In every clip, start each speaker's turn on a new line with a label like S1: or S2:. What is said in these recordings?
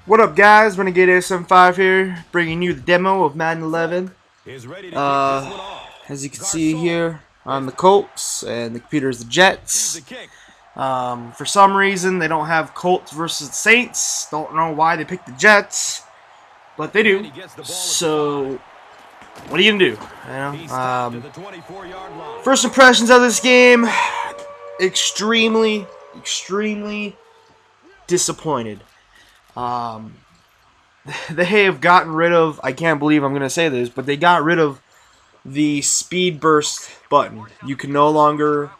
S1: What up, guys? Renegade SM5 here, bringing you the demo of Madden 11. As you can see here, I'm the Colts, and the computer is the Jets. For some reason, they don't have Colts versus the Saints. Don't know why they picked the Jets, but they do. So, what are you gonna do? First impressions of this game: extremely disappointed. They have gotten rid of, I can't believe I'm going to say this, but they got rid of the speed burst button. You can no longer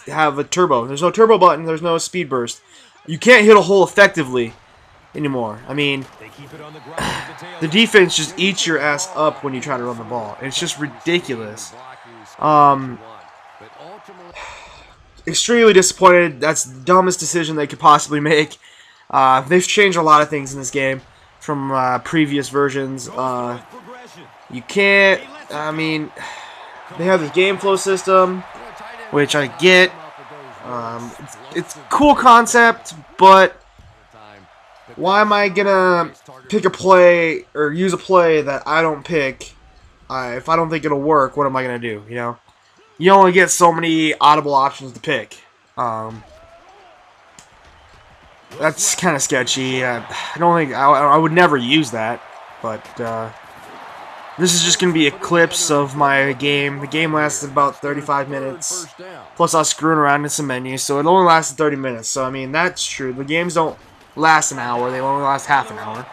S1: have a turbo. There's no turbo button, there's no speed burst. You can't hit a hole effectively anymore. I mean, the defense just eats your ass up when you try to run the ball. It's just ridiculous. Extremely disappointed. That's the dumbest decision they could possibly make. They've changed a lot of things in this game from previous versions. You can't, I mean, they have the game flow system, which I get. It's a cool concept, but why am I gonna pick a play or use a play that I don't pick? If I don't think it'll work, what am I gonna do? You know, you only get so many audible options to pick. That's kind of sketchy. I don't think I would never use that, but this is just going to be a clips of my game. The game lasted about 35 minutes, plus I was screwing around in some menus, so it only lasted 30 minutes. So I mean, that's true. The games don't last an hour; they only last half an hour.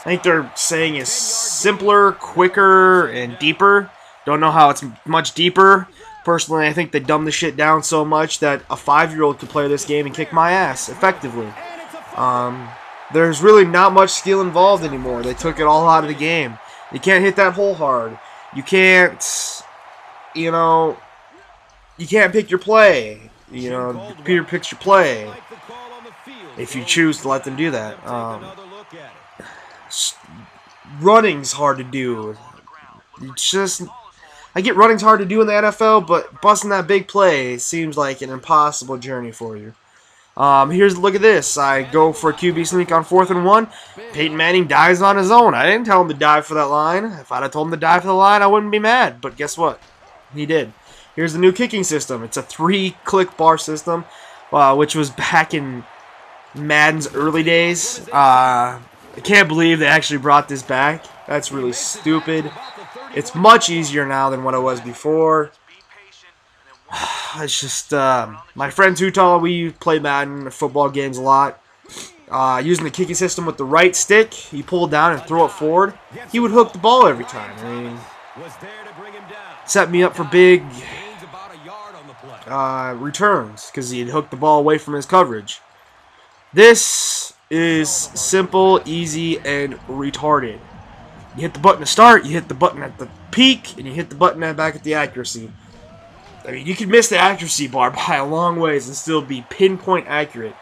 S1: I think they're saying it's simpler, quicker, and deeper. Don't know how it's much deeper. Personally, I think they dumbed the shit down so much that a 5-year-old could play this game and kick my ass effectively. There's really not much skill involved anymore. They took it all out of the game. You can't hit that hole hard. You can't, you can't pick your play. The computer picks your play if you choose to let them do that. Running's hard to do. It's just, I get running's hard to do in the NFL, but busting that big play seems like an impossible journey for you. Look at this. I go for a QB sneak on 4th and 1. Peyton Manning dives on his own. I didn't tell him to dive for that line. If I'd have told him to dive for the line, I wouldn't be mad. But guess what? He did. Here's the new kicking system. It's a 3-click bar system, which was back in Madden's early days. I can't believe they actually brought this back. That's really stupid. It's much easier now than what it was before. It's just, my friend Utah, we play Madden football games a lot. Using the kicking system with the right stick, you pull down and throw it forward, he would hook the ball every time. I mean, set me up for big returns because he'd hook the ball away from his coverage. This is simple, easy, and retarded. You hit the button to start, you hit the button at the peak, and you hit the button back at the accuracy. I mean, you can miss the accuracy bar by a long ways and still be pinpoint accurate.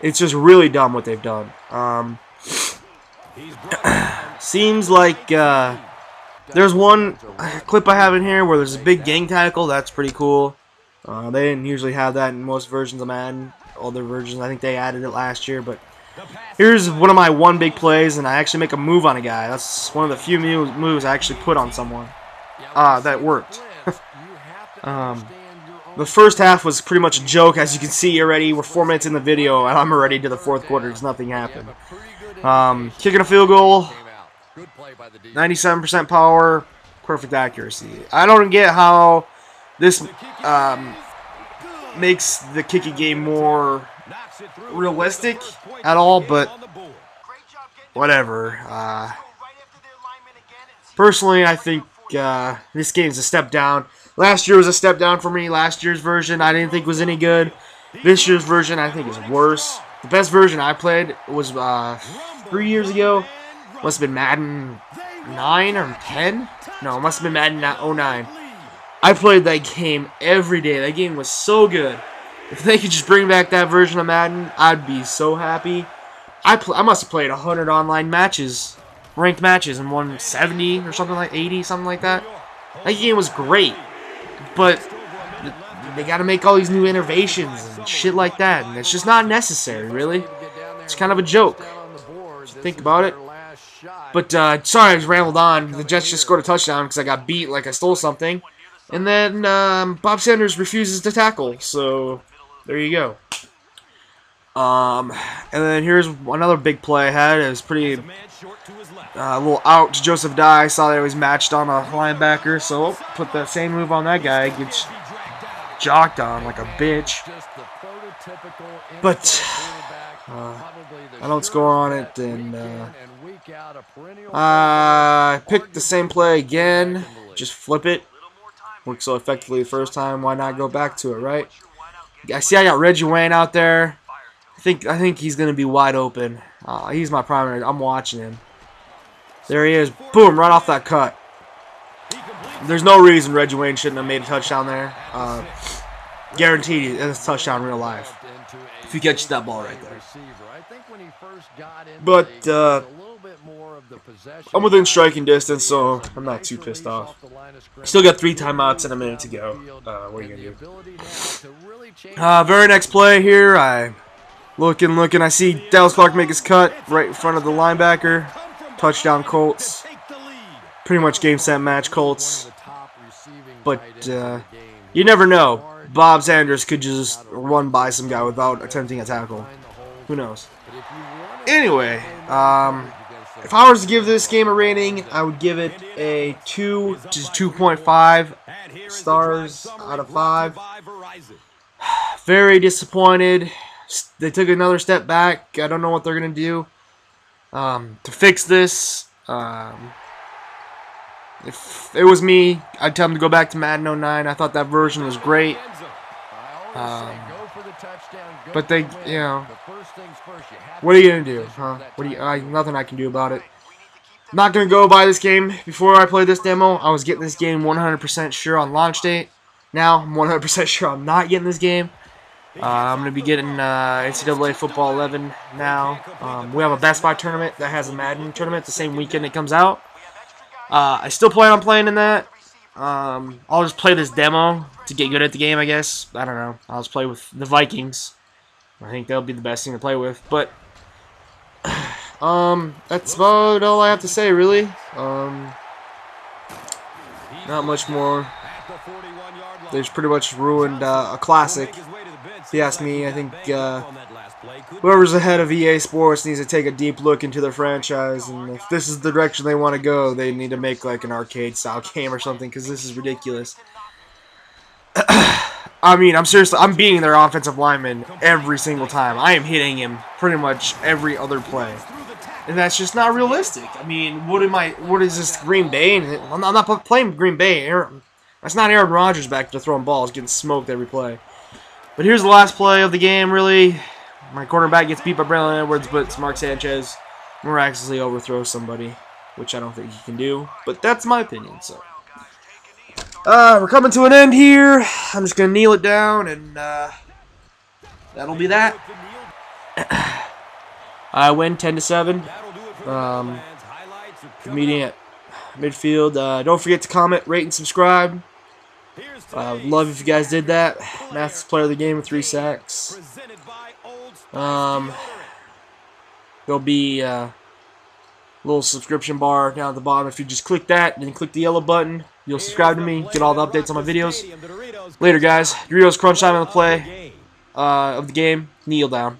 S1: It's just really dumb what they've done. Seems like there's one clip I have in here where there's a big gang tackle. That's pretty cool. They didn't usually have that in most versions of Madden. Older versions, I think they added it last year, but here's one of my one big plays, and I actually make a move on a guy. That's one of the few moves I actually put on someone. That worked. The first half was pretty much a joke, as you can see already. We're 4 minutes in the video, and I'm already to the 4th quarter because nothing happened. Kicking a field goal, 97% power, perfect accuracy. I don't get how this makes the kicking game more realistic at all, but whatever. Personally, I think this game's a step down. Last year was a step down for me. Last year's version I didn't think was any good. This year's version I think is worse. The best version I played was 3 years ago. Must have been Madden 9 or 10? No, it must have been Madden 09. I played that game every day. That game was so good. If they could just bring back that version of Madden, I'd be so happy. I must have played 100 online matches, ranked matches, and won 70 or something like 80, something like that. That game was great, but they got to make all these new innovations and shit like that, and it's just not necessary, really. It's kind of a joke, if you think about it. But, sorry, I just rambled on. The Jets just scored a touchdown because I got beat like I stole something. And then Bob Sanders refuses to tackle, so there you go. And then here's another big play I had. It was pretty a little out to Joseph Dye. Saw that he was matched on a linebacker, so put that same move on that guy. Gets jocked on like a bitch. But I don't score on it, and I picked the same play again. Just flip it. Worked so effectively the first time. Why not go back to it, right? I see I got Reggie Wayne out there. I think he's gonna be wide open. He's my primary. I'm watching him. There he is. Boom! Right off that cut. There's no reason Reggie Wayne shouldn't have made a touchdown there. Guaranteed it's a touchdown in real life if you catch that ball right there. But I'm within striking distance, so I'm not too pissed off. Still got 3 timeouts and a minute to go. What are you gonna do? Very next play here, I looking. I see Dallas Clark make his cut right in front of the linebacker. Touchdown Colts. Pretty much game, set, match Colts. But you never know. Bob Sanders could just run by some guy without attempting a tackle. Who knows? Anyway, if I was to give this game a rating, I would give it a 2 to 2.5 stars out of 5. Very disappointed. They took another step back. I don't know what they're going to do to fix this. If it was me, I'd tell them to go back to Madden 09. I thought that version was great. But they, you know, what are you going to do, huh? Nothing I can do about it. I'm not going to go buy this game. Before I played this demo, I was getting this game 100% sure on launch date. Now, I'm 100% sure I'm not getting this game. I'm going to be getting NCAA Football 11 now. We have a Best Buy tournament that has a Madden tournament the same weekend it comes out. I still plan on playing in that. I'll just play this demo to get good at the game, I guess. I don't know. I'll just play with the Vikings. I think that'll be the best thing to play with. But that's about all I have to say, really. Not much more. They've pretty much ruined a classic. If you ask me, I think whoever's ahead of EA Sports needs to take a deep look into their franchise, and if this is the direction they want to go, they need to make like an arcade-style game or something, because this is ridiculous. I mean, I'm beating their offensive lineman every single time. I am hitting him pretty much every other play. And that's just not realistic. I mean, what is this, Green Bay? I'm not playing Green Bay. That's not Aaron Rodgers back there throwing balls, getting smoked every play. But here's the last play of the game, really. My quarterback gets beat by Braylon Edwards, but Mark Sanchez miraculously overthrows somebody, which I don't think he can do. But that's my opinion, so. We're coming to an end here. I'm just going to kneel it down, and that'll be that. I win 10-7. Meeting at midfield. Don't forget to comment, rate, and subscribe. Would love if you guys did that. Math's player of the game with 3 sacks. There'll be a little subscription bar down at the bottom. If you just click that and then click the yellow button, you'll subscribe to me, get all the updates on my videos. Later, guys. Doritos Crunch time on the play of the game. Kneel down.